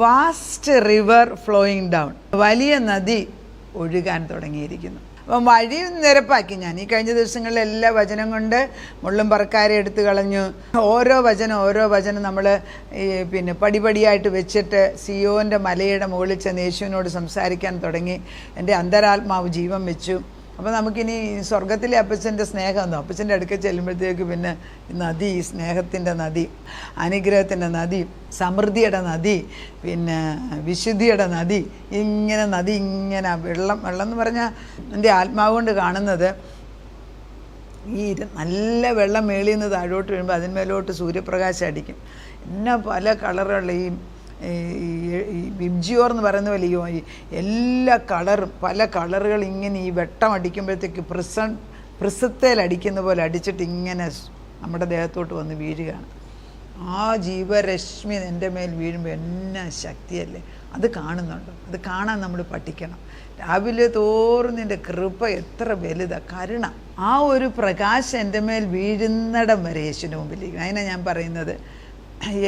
Vast river flowing down, വലിയ നദി ഒഴുകാൻ തുടങ്ങിയിരിക്കുന്നു. അപ്പം വഴി നിരപ്പാക്കി. ഞാൻ ഈ കഴിഞ്ഞ ദിവസങ്ങളിൽ എല്ലാ വചനം കൊണ്ട് മുള്ളും പറക്കാരെ എടുത്തു കളഞ്ഞു. ഓരോ വചനം നമ്മൾ പടിപടിയായിട്ട് വെച്ചിട്ട് സിയോൻ്റെ മലയുടെ മുകളിൽ ചെന്ന് യേശുവിനോട് സംസാരിക്കാൻ തുടങ്ങി. എൻ്റെ അന്തരാത്മാവ് ജീവൻ വെച്ചു. അപ്പോൾ നമുക്കിനി സ്വർഗത്തിലെ അപ്പച്ചൻ്റെ സ്നേഹം അപ്പച്ചൻ്റെ അടുക്കൽ ചെല്ലുമ്പോഴത്തേക്ക് പിന്നെ നദി, സ്നേഹത്തിൻ്റെ നദി, അനുഗ്രഹത്തിൻ്റെ നദി, സമൃദ്ധിയുടെ നദി, പിന്നെ വിശുദ്ധിയുടെ നദി, നദി ഇങ്ങനെ വെള്ളം എന്ന് പറഞ്ഞാൽ എൻ്റെ ആത്മാവ് കൊണ്ട് കാണുന്നത് ഈ നല്ല വെള്ളം മേളിൽ നിന്ന് താഴോട്ട് വീഴുമ്പോൾ അതിന്മേലോട്ട് സൂര്യപ്രകാശം അടിക്കും. പിന്നെ പല കളറുള്ള ഈ വിബ്ജിയോർ എന്ന് പറയുന്ന പോലെ എല്ലാ കളറും പല കളറുകൾ ഇങ്ങനെ ഈ വെട്ടം അടിക്കുമ്പോഴത്തേക്ക് പ്രിസത്തേലടിക്കുന്ന പോലെ അടിച്ചിട്ട് ഇങ്ങനെ നമ്മുടെ ദേഹത്തോട്ട് വന്ന് വീഴുകയാണ്. ആ ജീവരശ്മി എൻ്റെ മേൽ വീഴുമ്പോൾ എന്നാ ശക്തിയല്ലേ! അത് കാണുന്നുണ്ടോ? അത് കാണാൻ നമ്മൾ പഠിക്കണം. രാവിലെ തോറും നിൻ്റെ കൃപ എത്ര വലുതാ, കരുണ. ആ ഒരു പ്രകാശം എൻ്റെ മേൽ വീഴുന്നിടം വരെ യേശുവിന് മുമ്പിലേക്ക്. അതിനാ ഞാൻ പറയുന്നത്,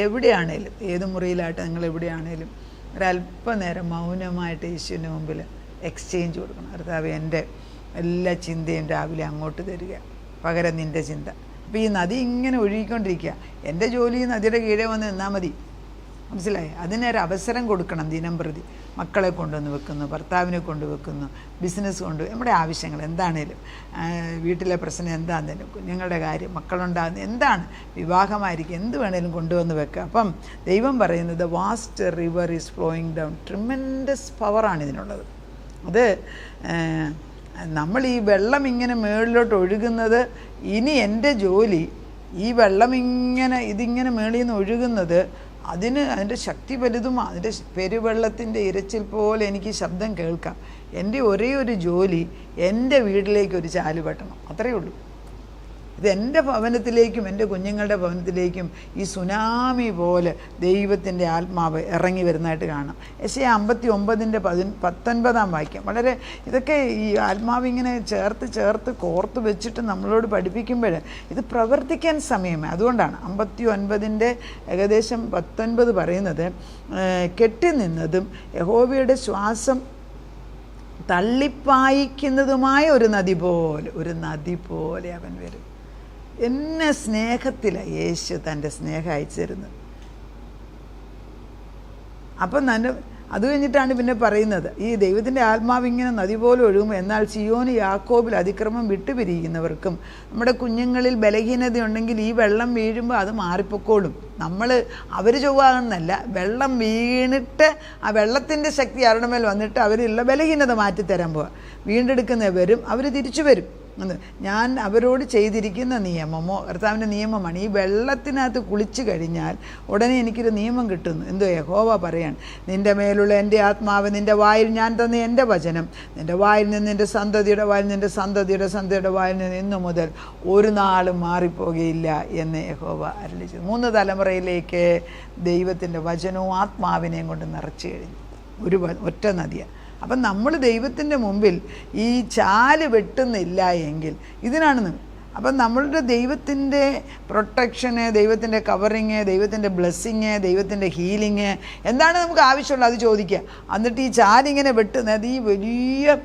എവിടെയാണേലും, ഏത് മുറിയിലായിട്ട് നിങ്ങൾ എവിടെയാണേലും ഒരല്പനേരം മൗനമായിട്ട് യേശുവിൻ്റെ മുമ്പിൽ എക്സ്ചേഞ്ച് കൊടുക്കണം. കർത്താവേ, എൻ്റെ എല്ലാ ചിന്തയും രാവിലെ അങ്ങോട്ട് തരിക, പകരം നിൻ്റെ ചിന്ത. അപ്പോൾ ഈ നദി ഇങ്ങനെ ഒഴുകിക്കൊണ്ടിരിക്കുക. എൻ്റെ ജോലി നദിയുടെ കീഴേ വന്ന് നിന്നാൽ മതി, മനസ്സിലായി? അതിനൊരു അവസരം കൊടുക്കണം. ദിനം പ്രതി മക്കളെ കൊണ്ടുവന്ന് വെക്കുന്നു, ഭർത്താവിനെ കൊണ്ടുവെക്കുന്നു, ബിസിനസ് കൊണ്ട്, നമ്മുടെ ആവശ്യങ്ങൾ എന്താണേലും, വീട്ടിലെ പ്രശ്നം എന്താണെങ്കിലും, കുഞ്ഞുങ്ങളുടെ കാര്യം, മക്കളുണ്ടാകുന്ന എന്താണ്, വിവാഹമായിരിക്കും, എന്ത് വേണേലും കൊണ്ടുവന്ന് വെക്കുക. അപ്പം ദൈവം പറയുന്നത് vast river is flowing down. Tremendous പവറാണ് ഇതിനുള്ളത്. അത് നമ്മൾ ഈ വെള്ളം ഇങ്ങനെ മുകളിലോട്ട് ഒഴുകുന്നത്, ഇനി എൻ്റെ ജോലി ഈ വെള്ളം ഇതിങ്ങനെ മുകളിൽ നിന്ന് ഒഴുകുന്നത്, അതിൻ്റെ ശക്തി വലുതും. അതിൻ്റെ പെരുവെള്ളത്തിൻ്റെ ഇരച്ചിൽ പോലെ എനിക്ക് ശബ്ദം കേൾക്കാം. എൻ്റെ ഒരേ ഒരു ജോലി എൻ്റെ വീട്ടിലേക്ക് ഒരു ചാല് വെട്ടണം, അത്രയേ ഉള്ളൂ. ഇത് എൻ്റെ ഭവനത്തിലേക്കും എൻ്റെ കുഞ്ഞുങ്ങളുടെ ഭവനത്തിലേക്കും ഈ സുനാമി പോലെ ദൈവത്തിൻ്റെ ആത്മാവ് ഇറങ്ങി വരുന്നതായിട്ട് കാണാം. യെശയ്യാ 59:19 വാക്യം. വളരെ ഇതൊക്കെ ഈ ആത്മാവ് ഇങ്ങനെ ചേർത്ത് കോർത്ത് വെച്ചിട്ട് നമ്മളോട് പഠിപ്പിക്കുമ്പോൾ ഇത് പ്രവർത്തിക്കാൻ സമയമേ. അതുകൊണ്ടാണ് 59 ഏകദേശം 19 പറയുന്നത്, കെട്ടിനിന്നതും യഹോവയുടെ ശ്വാസം തള്ളിപ്പായിക്കുന്നതുമായ ഒരു നദി പോലെ അവൻ വരും. എന്നെ സ്നേഹത്തിലാണ് യേശു തൻ്റെ സ്നേഹം അയച്ചു തരുന്നത്. അപ്പം അത് കഴിഞ്ഞിട്ടാണ് പിന്നെ പറയുന്നത്, ഈ ദൈവത്തിൻ്റെ ആത്മാവ് ഇങ്ങനെ നദി പോലെ ഒഴുകുമ്പോൾ, എന്നാൽ സിയോന് യാക്കോബിൽ അതിക്രമം വിട്ടുപിരിയുന്നവർക്കും നമ്മുടെ കുഞ്ഞുങ്ങളിൽ ബലഹീനതയുണ്ടെങ്കിൽ ഈ വെള്ളം വീഴുമ്പോൾ അത് മാറിപ്പൊക്കോളും. അവർ ചൊവ്വാകുന്നല്ല, വെള്ളം വീണിട്ട് ആ വെള്ളത്തിൻ്റെ ശക്തി അവരുടെ മേൽ വന്നിട്ട് അവരുള്ള ബലഹീനത മാറ്റിത്തരാൻ പോവുക. വീണ്ടെടുക്കുന്നവരും അവർ തിരിച്ചു വരും. ഞാൻ അവരോട് ചെയ്തിരിക്കുന്ന നിയമമോ കർത്താവിൻ്റെ നിയമമാണ്. ഈ വെള്ളത്തിനകത്ത് കുളിച്ചു കഴിഞ്ഞാൽ ഉടനെ എനിക്കൊരു നിയമം കിട്ടുന്നു. എന്തോ യഹോവ പറയാണ്, നിൻ്റെ മേലുള്ള എൻ്റെ ആത്മാവ്, നിൻ്റെ വായിൽ ഞാൻ തന്ന എൻ്റെ വചനം നിൻ്റെ വായിൽ നിന്ന്, നിൻ്റെ സന്തതിയുടെ വായിൽ, നിൻ്റെ സന്തതിയുടെ വായിൽ നിന്ന് ഇന്നു മുതൽ ഒരു നാളും മാറിപ്പോകുകയില്ല എന്ന് യഹോവ അരുളിച്ചത്. 3 തലമുറയിലേക്ക് ദൈവത്തിൻ്റെ വചനവും ആത്മാവിനെയും കൊണ്ട് നിറച്ചു കഴിഞ്ഞു. ഒറ്റ നദിയാണ്. അപ്പം നമ്മൾ ദൈവത്തിൻ്റെ മുമ്പിൽ ഈ ചാല് വെട്ടുന്നില്ല എങ്കിൽ ഇതിനാണ്. അപ്പം നമ്മളുടെ ദൈവത്തിൻ്റെ പ്രൊട്ടക്ഷന്, ദൈവത്തിൻ്റെ കവറിങ്, ദൈവത്തിൻ്റെ ബ്ലെസ്സിങ്, ദൈവത്തിൻ്റെ ഹീലിങ് എന്താണ് നമുക്ക് ആവശ്യമുള്ളത് അത് ചോദിക്കുക. എന്നിട്ട് ഈ ചാലിങ്ങനെ വെട്ടുന്നത്, ഈ വലിയ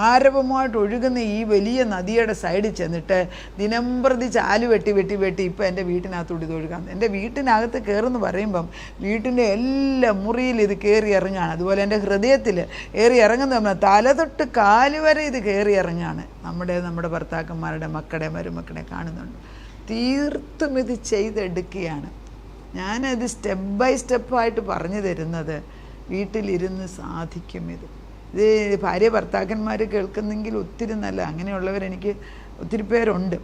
ആരവമായിട്ട് ഒഴുകുന്ന ഈ വലിയ നദിയുടെ സൈഡിൽ ചെന്നിട്ട് ദിനംപ്രതി ചാല് വെട്ടി ഇപ്പോൾ എൻ്റെ വീട്ടിനകത്തോട്ട് ഇത് ഒഴുകാം. എൻ്റെ വീട്ടിനകത്ത് കയറുമെന്ന് പറയുമ്പം വീട്ടിൻ്റെ എല്ലാ മുറിയിൽ ഇത് കയറി ഇറങ്ങുകയാണ്. അതുപോലെ എൻ്റെ ഹൃദയത്തിൽ കയറി ഇറങ്ങുന്ന തല തൊട്ട് കാല് വരെ ഇത് കയറി ഇറങ്ങുകയാണ്. നമ്മുടെ ഭർത്താക്കന്മാരുടെ മരുമക്കളെ കാണുന്നുണ്ട്. തീർത്തും ഇത് ചെയ്തെടുക്കുകയാണ്. ഞാനത് സ്റ്റെപ്പ് ബൈ സ്റ്റെപ്പായിട്ട് പറഞ്ഞു തരുന്നത്. വീട്ടിലിരുന്ന് സാധിക്കും. ഇത് ഭാര്യ ഭർത്താക്കന്മാർ കേൾക്കുന്നെങ്കിൽ ഒത്തിരി നല്ല, അങ്ങനെയുള്ളവരെനിക്ക് ഒത്തിരി പേരുണ്ട്.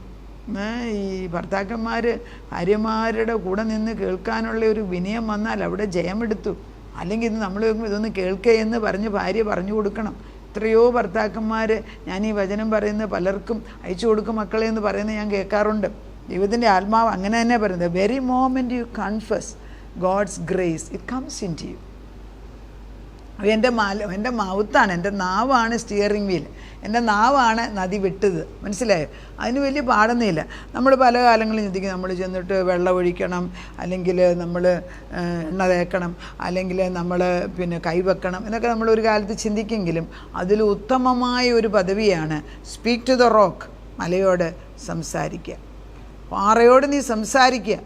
ഈ ഭർത്താക്കന്മാർ ഭാര്യമാരുടെ കൂടെ നിന്ന് കേൾക്കാനുള്ള ഒരു വിനയം വന്നാൽ അവിടെ ജയമെടുത്തു. അല്ലെങ്കിൽ ഇത് നമ്മൾ ഇതൊന്ന് കേൾക്കേ എന്ന് പറഞ്ഞ് ഭാര്യ പറഞ്ഞു കൊടുക്കണം. എത്രയോ ഭർത്താക്കന്മാർ ഞാൻ ഈ വചനം പറയുന്നത് പലർക്കും അയച്ചു കൊടുക്കും മക്കളെ എന്ന് പറയുന്നത് ഞാൻ കേൾക്കാറുണ്ട്. ദൈവത്തിൻ്റെ ആത്മാവ് അങ്ങനെ തന്നെ പറയുന്നത്, very moment you confess God's grace it comes in to you. എൻ്റെ മൗത്താണ്, എൻ്റെ നാവാണ് സ്റ്റിയറിംഗ് വീൽ, എൻ്റെ നാവാണ് നദി വിട്ടത്. മനസ്സിലായോ? അതിന് വലിയ പാടൊന്നുമില്ല. നമ്മൾ പല കാലങ്ങളിൽ ചിന്തിക്കും, നമ്മൾ ചെന്നിട്ട് വെള്ളം ഒഴിക്കണം, അല്ലെങ്കിൽ നമ്മൾ എണ്ണ തേക്കണം, അല്ലെങ്കിൽ നമ്മൾ പിന്നെ കൈവെക്കണം എന്നൊക്കെ നമ്മൾ ഒരു കാലത്ത് ചിന്തിക്കെങ്കിലും അതിൽ ഉത്തമമായ ഒരു പദവിയാണ് സ്പീക്ക് ടു ദ റോക്ക്, മലയോട് സംസാരിക്കുക, പാറയോട് നീ സംസാരിക്കുക.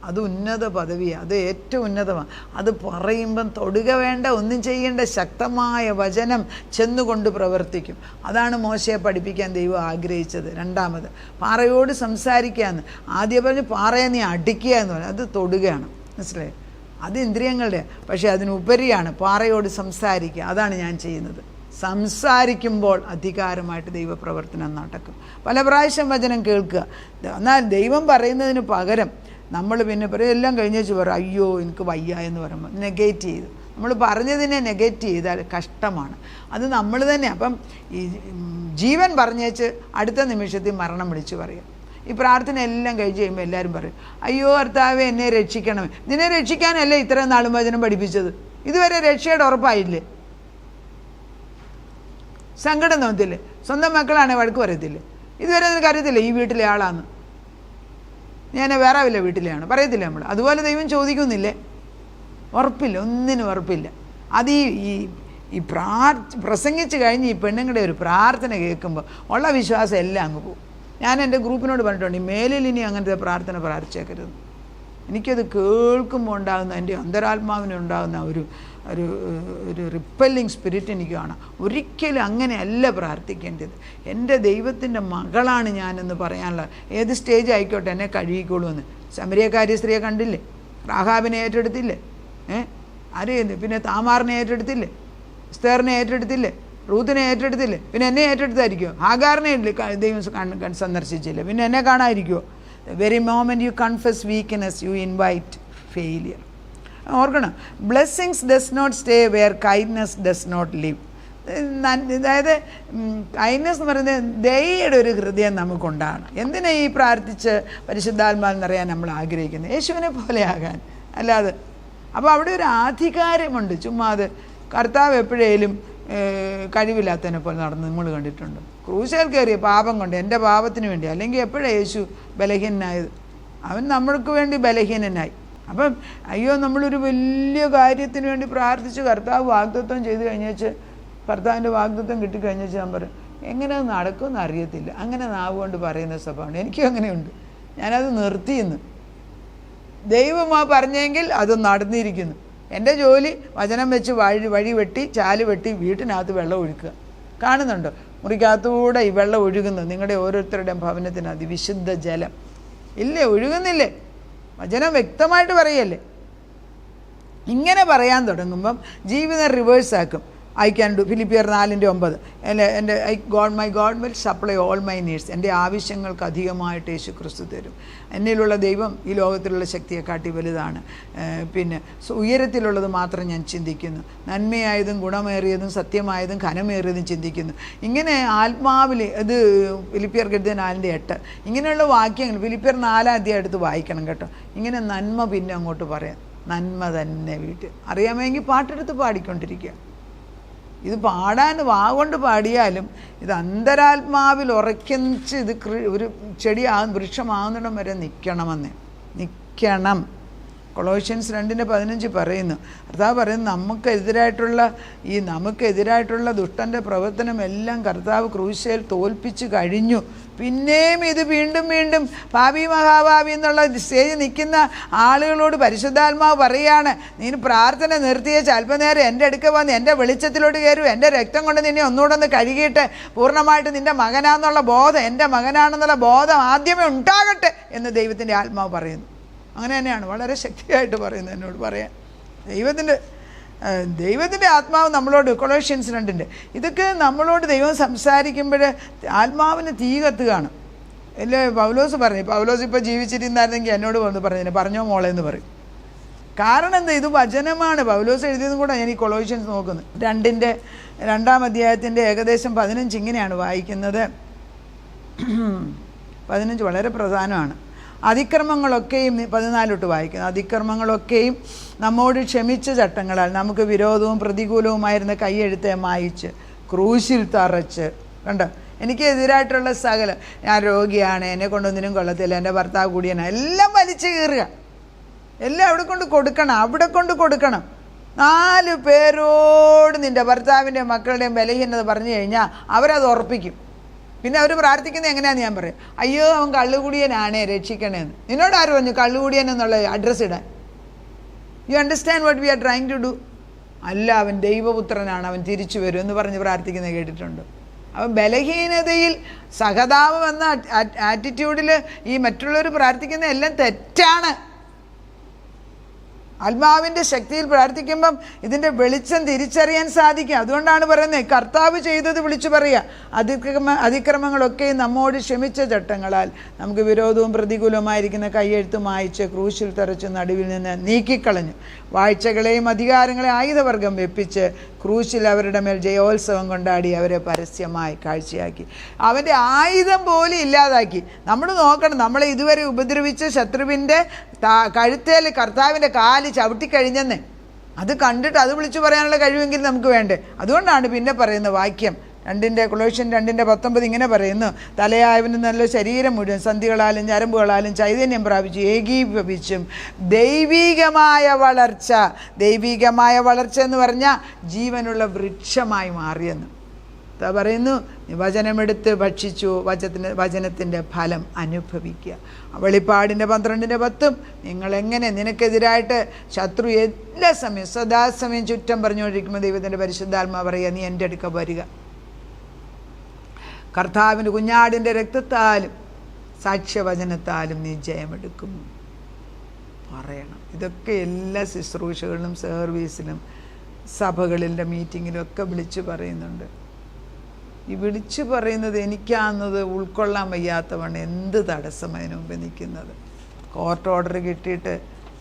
അത് ഉന്നത പദവിയാണ്, അത് ഏറ്റവും ഉന്നതമാണ്. അത് പറയുമ്പം തൊടുക വേണ്ട, ഒന്നും ചെയ്യേണ്ട, ശക്തമായ വചനം ചെന്നുകൊണ്ട് പ്രവർത്തിക്കും. അതാണ് മോശയെ പഠിപ്പിക്കാൻ ദൈവം ആഗ്രഹിച്ചത്. രണ്ടാമത് പാറയോട് സംസാരിക്കുകയെന്ന്. ആദ്യം പറഞ്ഞ് പാറയെ നീ അടിക്കുക എന്ന് പറഞ്ഞു, അത് തൊടുകയാണ്. മനസ്സിലായി? അത് ഇന്ദ്രിയങ്ങളുടെ, പക്ഷേ അതിനുപരിയാണ് പാറയോട് സംസാരിക്കുക. അതാണ് ഞാൻ ചെയ്യുന്നത്. സംസാരിക്കുമ്പോൾ അധികാരമായിട്ട് ദൈവപ്രവർത്തനം നടക്കും. പല പ്രാവശ്യം വചനം കേൾക്കുക. എന്നാൽ ദൈവം പറയുന്നതിന് പകരം നമ്മൾ പിന്നെ പറയും, എല്ലാം കഴിഞ്ഞേച്ച് പറയും അയ്യോ എനിക്ക് വയ്യ എന്ന് പറയുമ്പോൾ നെഗേറ്റ് ചെയ്തു. നമ്മൾ പറഞ്ഞതിനെ നെഗേറ്റ് ചെയ്താൽ കഷ്ടമാണ്. അത് നമ്മൾ തന്നെ. അപ്പം ഈ ജീവൻ പറഞ്ഞേച്ച് അടുത്ത നിമിഷത്തിൽ മരണം വിളിച്ച് പറയും. ഈ പ്രാർത്ഥന എല്ലാം കഴിച്ച് കഴിയുമ്പോൾ എല്ലാവരും പറയും, അയ്യോ കർത്താവേ എന്നെ രക്ഷിക്കണമേ. നിന്നെ രക്ഷിക്കാനല്ലേ ഇത്രയും നാളും വചനം പഠിപ്പിച്ചത്? ഇതുവരെ രക്ഷയുടെ ഉറപ്പായില്ലേ? സങ്കടം തോന്നത്തില്ലേ? സ്വന്തം മക്കളാണെങ്കിൽ വഴക്ക് പറയത്തില്ലേ? ഇതുവരെ നിനക്ക് അറിയത്തില്ലേ ഈ വീട്ടിലെ ആളാന്ന്? ഞാൻ വേറെ വല്ല വീട്ടിലെയാണ് പറയത്തില്ല നമ്മൾ. അതുപോലെ ദൈവം ചോദിക്കുന്നില്ലേ? ഉറപ്പില്ല, ഒന്നിനും ഉറപ്പില്ല. അത് ഈ പ്രസംഗിച്ച് കഴിഞ്ഞ് ഈ പെണ്ണുങ്ങളുടെ ഒരു പ്രാർത്ഥന കേൾക്കുമ്പോൾ ഉള്ള വിശ്വാസം എല്ലാം അങ്ങ് പോകും. ഞാൻ എൻ്റെ ഗ്രൂപ്പിനോട് പറഞ്ഞിട്ടുണ്ട്, മേലിൽ ഇനി അങ്ങനത്തെ പ്രാർത്ഥന പ്രാർത്ഥിച്ചേക്കരുത്. എനിക്കത് കേൾക്കുമ്പോൾ ഉണ്ടാകുന്ന എൻ്റെ അന്തരാത്മാവിനുണ്ടാകുന്ന ഒരു റിപ്പല്ലിങ് സ്പിരിറ്റ് എനിക്ക് കാണാം. ഒരിക്കലും അങ്ങനെയല്ല പ്രാർത്ഥിക്കേണ്ടത്. എൻ്റെ ദൈവത്തിൻ്റെ മകളാണ് ഞാനെന്ന് പറയാനുള്ള ഏത് സ്റ്റേജ് ആയിക്കോട്ടെ, എന്നെ കഴുകിക്കോളൂന്ന്. സമരിയക്കാരി സ്ത്രീയെ കണ്ടില്ലേ? റാഹാബിനെ ഏറ്റെടുത്തില്ലേ? ആരെയും പിന്നെ താമാറിനെ ഏറ്റെടുത്തില്ലേ? എസ്തേറിനെ ഏറ്റെടുത്തില്ലേ? റൂത്തിനെ ഏറ്റെടുത്തില്ലേ? പിന്നെ എന്നെ ഏറ്റെടുത്തായിരിക്കുമോ? ഹാഗാറിനെ ദൈവം സന്ദർശിച്ചില്ലേ? പിന്നെ എന്നെ കാണാതിരിക്കുമോ? The very moment you confess weakness, you invite failure. ഓർക്കണം, blessings does not stay where kindness does not live. അതായത് കൈൻഡ്നെസ് എന്ന് പറയുന്നത് ദയയുടെ ഒരു ഹൃദയം നമുക്കുണ്ടാകണം. എന്തിനാ ഈ പ്രാർത്ഥിച്ച് പരിശുദ്ധാത്മാവെന്നറിയാൻ നമ്മൾ ആഗ്രഹിക്കുന്നത്? യേശുവിനെ പോലെ ആകാൻ, അല്ലാതെ. അപ്പോൾ അവിടെ ഒരു ആധികാരമുണ്ട്. ചുമ്മാ അത് കർത്താവ് എപ്പോഴേലും കഴിവില്ലാത്തതിനെ പോലെ നടന്ന് നമ്മൾ കണ്ടിട്ടുണ്ട്. ക്രൂശിൽ കയറിയ പാപം കൊണ്ട്, എൻ്റെ പാപത്തിന് വേണ്ടി. അല്ലെങ്കിൽ എപ്പോഴാണ് യേശു ബലഹീനനായത്? അവൻ നമ്മൾക്ക് വേണ്ടി ബലഹീനനായി. അപ്പം അയ്യോ നമ്മളൊരു വലിയ കാര്യത്തിന് വേണ്ടി പ്രാർത്ഥിച്ച് കർത്താവ് വാഗ്ദത്വം ചെയ്ത് കഴിഞ്ഞേച്ച്, കർത്താവിൻ്റെ വാഗ്ദത്വം കിട്ടിക്കഴിഞ്ഞേച്ച് ഞാൻ പറയും എങ്ങനെ അത് നടക്കുമെന്ന് അറിയത്തില്ല. അങ്ങനെ നാവ് കൊണ്ട് പറയുന്ന സ്വഭാവമാണ്. എനിക്കും അങ്ങനെയുണ്ട്. ഞാനത് നിർത്തിയെന്ന്. ദൈവമാ പറഞ്ഞെങ്കിൽ അത് നടന്നിരിക്കുന്നു. എൻ്റെ ജോലി വചനം വെച്ച് വഴി വെട്ടി ചാല് വെട്ടി വീട്ടിനകത്ത് വെള്ളം ഒഴുക്കുക. കാണുന്നുണ്ടോ? മുറിക്കകത്തൂടെ ഈ വെള്ളം ഒഴുകുന്നത് നിങ്ങളുടെ ഓരോരുത്തരുടെയും ഭവനത്തിന് അതിവിശുദ്ധ ജലം ഇല്ലേ? ഒഴുകുന്നില്ലേ? വചനം വ്യക്തമായിട്ട് പറയല്ലേ? ഇങ്ങനെ പറയാൻ തുടങ്ങുമ്പം ജീവിതം റിവേഴ്സാക്കും. I can do. Philippians 4:9. My God will supply all my needs. എൻ്റെ ആവശ്യങ്ങൾക്ക് അധികമായിട്ട് യേശു ക്രിസ്തു തരും. എന്നിലുള്ള ദൈവം ഈ ലോകത്തിലുള്ള ശക്തിയെക്കാട്ടി വലുതാണ്. പിന്നെ ഉയരത്തിലുള്ളത് മാത്രം ഞാൻ ചിന്തിക്കുന്നു. നന്മയായതും ഗുണമേറിയതും സത്യമായതും ഘനമേറിയതും ചിന്തിക്കുന്നു. ഇങ്ങനെ ആത്മാവിൽ ഇത് ഫിലിപ്പിയർ 4:8 ഇങ്ങനെയുള്ള വാക്യങ്ങൾ ഫിലിപ്പിയർ 4 എടുത്ത് വായിക്കണം കേട്ടോ. ഇങ്ങനെ നന്മ പിന്നെ അങ്ങോട്ട് പറയാം. നന്മ തന്നെ വീട്ടിൽ അറിയാമെങ്കിൽ പാട്ടെടുത്ത് പാടിക്കൊണ്ടിരിക്കുക. ഇത് പാടാൻ വാഗൊണ്ട് പാടിയാലും ഇത് അന്തരാത്മാവിൽ ഉറക്കിച്ച് ഇത് ഒരു വൃക്ഷമാകുന്നിടം വരെ നിൽക്കണം. കൊളോഷ്യൻസ് 2:15 പറയുന്നു. കർത്താവ് പറയുന്നു നമുക്കെതിരായിട്ടുള്ള ദുഷ്ടൻ്റെ പ്രവർത്തനം എല്ലാം കർത്താവ് ക്രൂശിൽ തോൽപ്പിച്ച് കഴിഞ്ഞു. പിന്നെയും ഇത് വീണ്ടും പാപി മഹാഭാവി എന്നുള്ള സ്റ്റേജ് നിൽക്കുന്ന ആളുകളോട് പരിശുദ്ധാത്മാവ് പറയാണ്, നീ പ്രാർത്ഥന നിർത്തിയേച്ച് അല്പനേരം എൻ്റെ അടുക്ക വന്ന് എൻ്റെ വെളിച്ചത്തിലോട്ട് കയറും. എൻ്റെ രക്തം കൊണ്ട് നിന്നെ ഒന്നുകൂടെ ഒന്ന് കഴുകിയിട്ട് പൂർണ്ണമായിട്ട് നിൻ്റെ മകനാണെന്നുള്ള ബോധം, എൻ്റെ മകനാണെന്നുള്ള ബോധം ആദ്യമേ ഉണ്ടാകട്ടെ എന്ന് ദൈവത്തിൻ്റെ ആത്മാവ് പറയുന്നു. അങ്ങനെ തന്നെയാണ് വളരെ ശക്തിയായിട്ട് പറയുന്നത്. എന്നോട് പറയാൻ ദൈവത്തിൻ്റെ ആത്മാവ് നമ്മളോട് കൊളോഷ്യൻസ് 2 ഇതൊക്കെ നമ്മളോട് ദൈവം സംസാരിക്കുമ്പോൾ ആത്മാവിന് തീ കത്തുകയാണ്. അല്ലേ? പൗലോസ് പറഞ്ഞു. പൗലോസ് ഇപ്പോൾ ജീവിച്ചിരുന്നായിരുന്നെങ്കിൽ എന്നോട് വന്ന് പറഞ്ഞോ മോളെ എന്ന് പറയും. കാരണം എന്താ? ഇത് വചനമാണ്. പൗലോസ് എഴുതിയതും കൂടെ ഞാൻ ഈ കൊളോഷ്യൻസ് നോക്കുന്നത്. 2-ാം അധ്യായത്തിൻ്റെ ഏകദേശം 15 ഇങ്ങനെയാണ് വായിക്കുന്നത്. 15 വളരെ പ്രധാനമാണ്. അതിക്രമങ്ങളൊക്കെയും 14 വായിക്കുന്നു. അതിക്രമങ്ങളൊക്കെയും നമ്മോട് ക്ഷമിച്ച ചട്ടങ്ങളാൽ നമുക്ക് വിരോധവും പ്രതികൂലവുമായിരുന്ന കൈയെഴുത്തെ മായിച്ച് ക്രൂശിൽ തറച്ച്. കണ്ടോ, എനിക്ക് എതിരായിട്ടുള്ള സകലം, ഞാൻ രോഗിയാണ്, എന്നെ കൊണ്ടൊന്നിനും കൊള്ളത്തില്ല, എൻ്റെ ഭർത്താവ് കൂടിയാണ്, എല്ലാം വലിച്ചു കീറുക. എല്ലാം അവിടെ കൊണ്ട് കൊടുക്കണം. 4 പേരോട് നിൻ്റെ ഭർത്താവിൻ്റെയും മക്കളുടെയും ബലഹീനത പറഞ്ഞു കഴിഞ്ഞാൽ അവരത് ഉറപ്പിക്കും. പിന്നെ അവർ പ്രാർത്ഥിക്കുന്നത് എങ്ങനെയാണെന്ന് ഞാൻ പറയും. അയ്യോ അവൻ കള്ളുകുടിയനാണേ, രക്ഷിക്കണേന്ന്. നിന്നോട് ആര് പറഞ്ഞു കള്ളുകുടിയൻ എന്നുള്ള അഡ്രസ്സ് ഇടാൻ? You understand what we are trying to do? അല്ല, അവൻ ദൈവപുത്രനാണ്, അവൻ തിരിച്ചു വരും എന്ന് പറഞ്ഞ് പ്രാർത്ഥിക്കുന്നത് കേട്ടിട്ടുണ്ട്. അവൻ ബലഹീനതയിൽ സഹതാപം എന്ന ആറ്റിറ്റ്യൂഡിൽ ഈ മറ്റുള്ളവർ പ്രാർത്ഥിക്കുന്ന എല്ലാം തെറ്റാണ്. ആത്മാവിൻ്റെ ശക്തിയിൽ പ്രാർത്ഥിക്കുമ്പം ഇതിൻ്റെ വെളിച്ചം തിരിച്ചറിയാൻ സാധിക്കും. അതുകൊണ്ടാണ് പറയുന്നത്, കർത്താവ് ചെയ്തത് വിളിച്ചു പറയുക. അതിക്രമങ്ങളൊക്കെ നമ്മോട് ക്ഷമിച്ച ചട്ടങ്ങളാൽ നമുക്ക് വിരോധവും പ്രതികൂലവുമായിരിക്കുന്ന കൈയെഴുത്ത് മായിച്ച് ക്രൂശിൽ തറച്ച് നടുവിൽ നിന്ന് നീക്കിക്കളഞ്ഞു. വാഴ്ചകളെയും അധികാരങ്ങളെയും ആയുധവർഗം വെപ്പിച്ച് ക്രൂശിൽ അവരുടെ മേൽ ജയോത്സവം കൊണ്ടാടി അവരെ പരസ്യമായി കാഴ്ചയാക്കി. അവൻ്റെ ആയുധം പോലും ഇല്ലാതാക്കി. നമ്മൾ നോക്കണം, നമ്മളെ ഇതുവരെ ഉപദ്രവിച്ച ശത്രുവിൻ്റെ കഴുത്തേൽ കർത്താവിൻ്റെ കാല് ചവിട്ടിക്കഴിഞ്ഞെന്ന് അത് കണ്ടിട്ട് അത് വിളിച്ചു പറയാനുള്ള കഴിവെങ്കിൽ നമുക്ക് വേണ്ടേ. അതുകൊണ്ടാണ് പിന്നെ പറയുന്ന വാക്യം കൊളോഷ്യൻ 2:19 ഇങ്ങനെ പറയുന്നു, തലയായവന് നല്ല ശരീരം മുഴുവൻ സന്ധികളാലും ഞരമ്പുകളാലും ചൈതന്യം പ്രാപിച്ചു ഏകീഭവിച്ചും ദൈവികമായ വളർച്ച എന്ന് പറഞ്ഞാൽ ജീവനുള്ള വൃക്ഷമായി മാറിയെന്ന് പറയുന്നു. വചനമെടുത്ത് ഭക്ഷിച്ചു വചനത്തിൻ്റെ ഫലം അനുഭവിക്കുക. വെളിപ്പാടിൻ്റെ 12:10 നിങ്ങളെങ്ങനെ നിനക്കെതിരായിട്ട് ശത്രു എല്ലാ സമയം സദാസമയം ചുറ്റം പറഞ്ഞുകൊണ്ടിരിക്കുമ്പോൾ ദൈവത്തിൻ്റെ പരിശുദ്ധാത്മാവ് പറയുക, നീ എൻ്റെ അടുക്ക വരിക, കർത്താവിൻ്റെ കുഞ്ഞാടിൻ്റെ രക്തത്താലും സാക്ഷ്യവചനത്താലും നീ ജയമെടുക്കും പറയണം. ഇതൊക്കെ എല്ലാ ശുശ്രൂഷകളിലും സർവീസിലും സഭകളിലെ മീറ്റിങ്ങിലും ഒക്കെ വിളിച്ചു പറയുന്നുണ്ട്. ഈ വിളിച്ചു പറയുന്നത് എനിക്കാവുന്നത് ഉൾക്കൊള്ളാൻ വയ്യാത്തവണ്ണം എന്ത് തടസ്സം അതിനു മുമ്പ് നിൽക്കുന്നത്. കോർട്ട് ഓർഡർ കിട്ടിയിട്ട്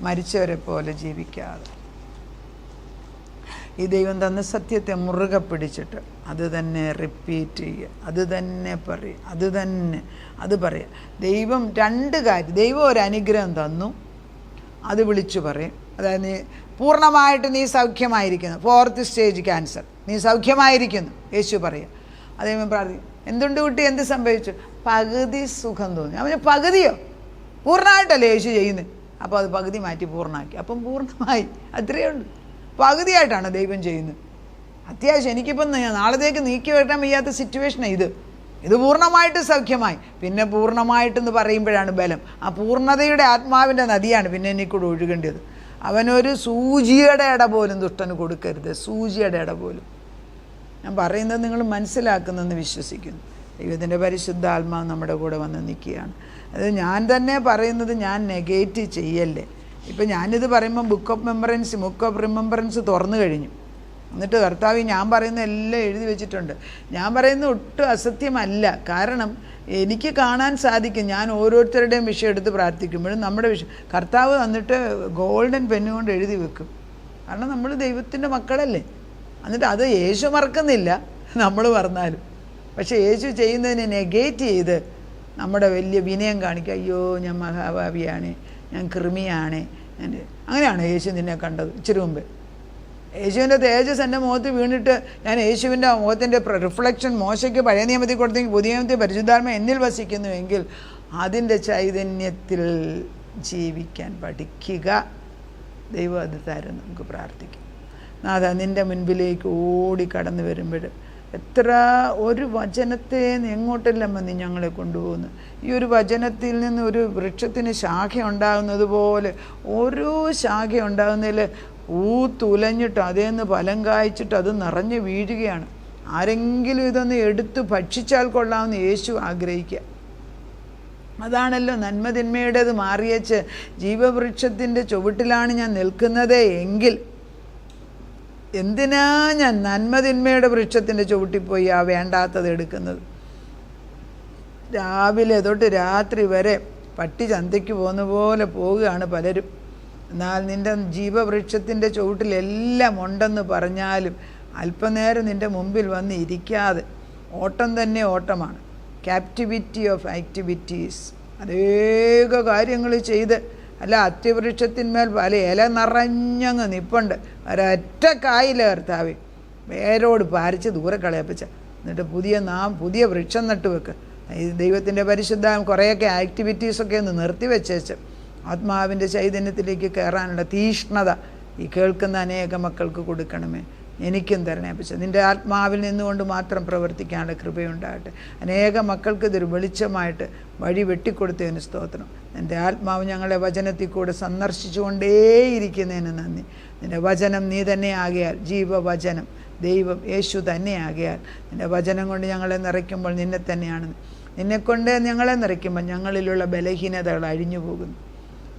മരിച്ചവരെ പോലെ ജീവിക്കാതെ ഈ ദൈവം തന്ന സത്യത്തെ മുറുകെ പിടിച്ചിട്ട് അത് തന്നെ റിപ്പീറ്റ് ചെയ്യുക, അത് തന്നെ പറയുക, അത് പറയുക. ദൈവം 2 കാര്യം, ദൈവം ഒരു അനുഗ്രഹം തന്നു, അത് വിളിച്ചു പറയും. അതായത് പൂർണ്ണമായിട്ട് നീ സൗഖ്യമായിരിക്കുന്നു, 4th സ്റ്റേജ് ക്യാൻസർ, നീ സൗഖ്യമായിരിക്കുന്നു യേശു പറയുക. അതേപോലെ പ്രാർത്ഥിക്കും, എന്തുണ്ട് കുട്ടി, എന്ത് സംഭവിച്ചു? പകുതി സുഖം തോന്നി. അവന് പകുതിയോ? പൂർണ്ണമായിട്ടല്ലേ യേശു ചെയ്യുന്നത്. അപ്പോൾ അത് പകുതി മാറ്റി പൂർണ്ണമാക്കി, അപ്പം പൂർണ്ണമായി. അത്രയേ ഉള്ളൂ. പകുതിയായിട്ടാണ് ദൈവം ചെയ്യുന്നത്. അത്യാവശ്യം എനിക്കിപ്പം നാളത്തേക്ക് നീക്കി വെട്ടാൻ വയ്യാത്ത സിറ്റുവേഷനാണ് ഇത് പൂർണ്ണമായിട്ട് സൗഖ്യമായി. പിന്നെ പൂർണ്ണമായിട്ടെന്ന് പറയുമ്പോഴാണ് ബലം. ആ പൂർണ്ണതയുടെ ആത്മാവിൻ്റെ നദിയാണ് പിന്നെ എനിക്കൂടെ ഒഴുകേണ്ടത്. അവനൊരു സൂചിയുടെ ഇട പോലും ദുഷ്ടന് കൊടുക്കരുത്, സൂചിയുടെ ഇട പോലും. ഞാൻ പറയുന്നത് നിങ്ങൾ മനസ്സിലാക്കുന്നെന്ന് വിശ്വസിക്കുന്നു. ദൈവത്തിൻ്റെ പരിശുദ്ധ ആത്മാവ് നമ്മുടെ കൂടെ വന്ന് നിൽക്കുകയാണ്. അത് ഞാൻ തന്നെ പറയുന്നത്, ഞാൻ നെഗേറ്റ് ചെയ്യല്ലേ. ഇപ്പം ഞാനിത് പറയുമ്പം ബുക്ക് ഓഫ് റിമംബറൻസ് തുറന്നു കഴിഞ്ഞു. എന്നിട്ട് കർത്താവ് ഞാൻ പറയുന്ന എല്ലാം എഴുതി വെച്ചിട്ടുണ്ട്. ഞാൻ പറയുന്നത് ഒട്ടും അസത്യമല്ല. കാരണം എനിക്ക് കാണാൻ സാധിക്കും. ഞാൻ ഓരോരുത്തരുടെയും വിഷയം എടുത്ത് പ്രാർത്ഥിക്കുമ്പോഴും നമ്മുടെ വിഷയം കർത്താവ് വന്നിട്ട് ഗോൾഡൻ പെന്നുകൊണ്ട് എഴുതി വെക്കും. കാരണം നമ്മൾ ദൈവത്തിൻ്റെ മക്കളല്ലേ. എന്നിട്ട് അത് യേശു മറക്കുന്നില്ല, നമ്മൾ പറഞ്ഞാലും. പക്ഷേ യേശു ചെയ്യുന്നതിനെ നെഗേറ്റ് ചെയ്ത് നമ്മുടെ വലിയ വിനയം കാണിക്കുക. അയ്യോ ഞാൻ മഹാഭാവിയാണ്, ഞാൻ കൃമിയാണ്, അങ്ങനെയാണ് യേശു നിന്നെ കണ്ടത്. ഇച്ചിരി മുമ്പ് യേശുവിൻ്റെ തേജസ് എൻ്റെ മുഖത്ത് വീണിട്ട് ഞാൻ യേശുവിൻ്റെ മുഖത്തിൻ്റെ റിഫ്ലക്ഷൻ മോശയ്ക്ക് പഴയ നിയമത്തിൽ കൊടുത്തെങ്കിൽ പുതിയ നിയമത്തിൽ പരിശുദ്ധാത്മ എന്നിൽ വസിക്കുന്നുവെങ്കിൽ അതിൻ്റെ ചൈതന്യത്തിൽ ജീവിക്കാൻ പഠിക്കുക. ദൈവം അത് തരും. നമുക്ക് പ്രാർത്ഥിക്കാം. നാഥ, നിൻ്റെ മുൻപിലേക്ക് ഓടി കടന്നു വരുമ്പോൾ എത്ര ഒരു വചനത്തെ എങ്ങോട്ടെല്ലാം വന്ന് ഞങ്ങളെ കൊണ്ടുപോകുന്നു. ഈ ഒരു വചനത്തിൽ നിന്ന് ഒരു വൃക്ഷത്തിന് ശാഖ ഉണ്ടാകുന്നത് പോലെ ഓരോ ശാഖ ഉണ്ടാകുന്നതിൽ ഊത്തുലഞ്ഞിട്ട് അതേന്ന് ഫലം കായ്ച്ചിട്ട് അത് നിറഞ്ഞു വീഴുകയാണ്. ആരെങ്കിലും ഇതൊന്ന് എടുത്ത് ഭക്ഷിച്ചാൽ കൊള്ളാമെന്ന് യേശു ആഗ്രഹിക്കുക. അതാണല്ലോ നന്മതിന്മയുടേത് മാറിയച്ച് ജീവവൃക്ഷത്തിൻ്റെ ചുവട്ടിലാണ് ഞാൻ നിൽക്കുന്നത് എങ്കിൽ എന്തിനാ ഞാൻ നന്മതിന്മയുടെ വൃക്ഷത്തിൻ്റെ ചുവട്ടിൽ പോയി ആ വേണ്ടാത്തത് എടുക്കുന്നത്? രാവിലെ തൊട്ട് രാത്രി വരെ പട്ടി ചന്തയ്ക്ക് പോകുന്ന പോലെ പോവുകയാണ് പലരും. എന്നാൽ നിൻ്റെ ജീവവൃക്ഷത്തിൻ്റെ ചുവട്ടിലെല്ലാം ഉണ്ടെന്ന് പറഞ്ഞാലും അല്പനേരം നിൻ്റെ മുമ്പിൽ വന്ന് ഇരിക്കാതെ ഓട്ടം തന്നെ ഓട്ടമാണ്. ക്യാപ്റ്റിവിറ്റി ഓഫ് ആക്ടിവിറ്റീസ്, അനേക കാര്യങ്ങൾ ചെയ്ത്, അല്ല അത്തിവൃക്ഷത്തിന്മേൽ പല ഇല നിറഞ്ഞങ്ങ് നിപ്പുണ്ട്, ഒരൊറ്റ കായില്ല കർത്താവേ, വേരോട് പാരിച്ച് ദൂരെ കളയപ്പിച്ച, എന്നിട്ട് പുതിയ വൃക്ഷം നട്ടു വെക്ക്. ഈ ദൈവത്തിൻ്റെ പരിശുദ്ധ കുറേയൊക്കെ ആക്ടിവിറ്റീസൊക്കെ ഒന്ന് നിർത്തിവെച്ചേച്ച് ആത്മാവിൻ്റെ ചൈതന്യത്തിലേക്ക് കയറാനുള്ള തീഷ്ണത ഈ കേൾക്കുന്ന അനേക മക്കൾക്ക് കൊടുക്കണമേ. എനിക്കും തരണേ അപ്പച്ച. നിൻ്റെ ആത്മാവിൽ നിന്നുകൊണ്ട് മാത്രം പ്രവർത്തിക്കാനുള്ള കൃപയുണ്ടാകട്ടെ. അനേക മക്കൾക്ക് ഇതൊരു വെളിച്ചമായിട്ട് വഴി വെട്ടിക്കൊടുത്തതിന് സ്തോത്രം. നിൻ്റെ ആത്മാവ് ഞങ്ങളെ വചനത്തിൽ കൂടെ സന്ദർശിച്ചുകൊണ്ടേയിരിക്കുന്നതിന് നന്ദി. നിൻ്റെ വചനം നീ തന്നെ ആകയാൽ, ജീവവചനം ദൈവം യേശു തന്നെ ആകയാൽ, നിൻ്റെ വചനം കൊണ്ട് ഞങ്ങളെ നിറയ്ക്കുമ്പോൾ നിന്നെ തന്നെയാണ്. നിന്നെക്കൊണ്ട് ഞങ്ങളെ നിറയ്ക്കുമ്പോൾ ഞങ്ങളിലുള്ള ബലഹീനതകൾ അഴിഞ്ഞു പോകുന്നു.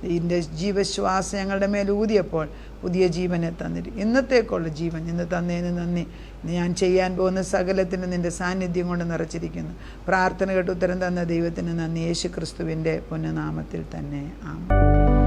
ഇതിൻ്റെ ജീവശ്വാസം ഞങ്ങളുടെ മേൽ ഊതിയപ്പോൾ പുതിയ ജീവനെ തന്നിട്ട് ഇന്നത്തേക്കുള്ള ജീവൻ ഇന്ന് തന്നതിന് നന്ദി. ഞാൻ ചെയ്യാൻ പോകുന്ന സകലത്തിന് നിൻ്റെ സാന്നിധ്യം കൊണ്ട് നിറച്ചിരിക്കുന്നു. പ്രാർത്ഥന കേട്ട് ഉത്തരം തന്ന ദൈവത്തിന് നന്ദി. യേശു ക്രിസ്തുവിൻ്റെ പുണ്യനാമത്തിൽ തന്നെ ആമേൻ.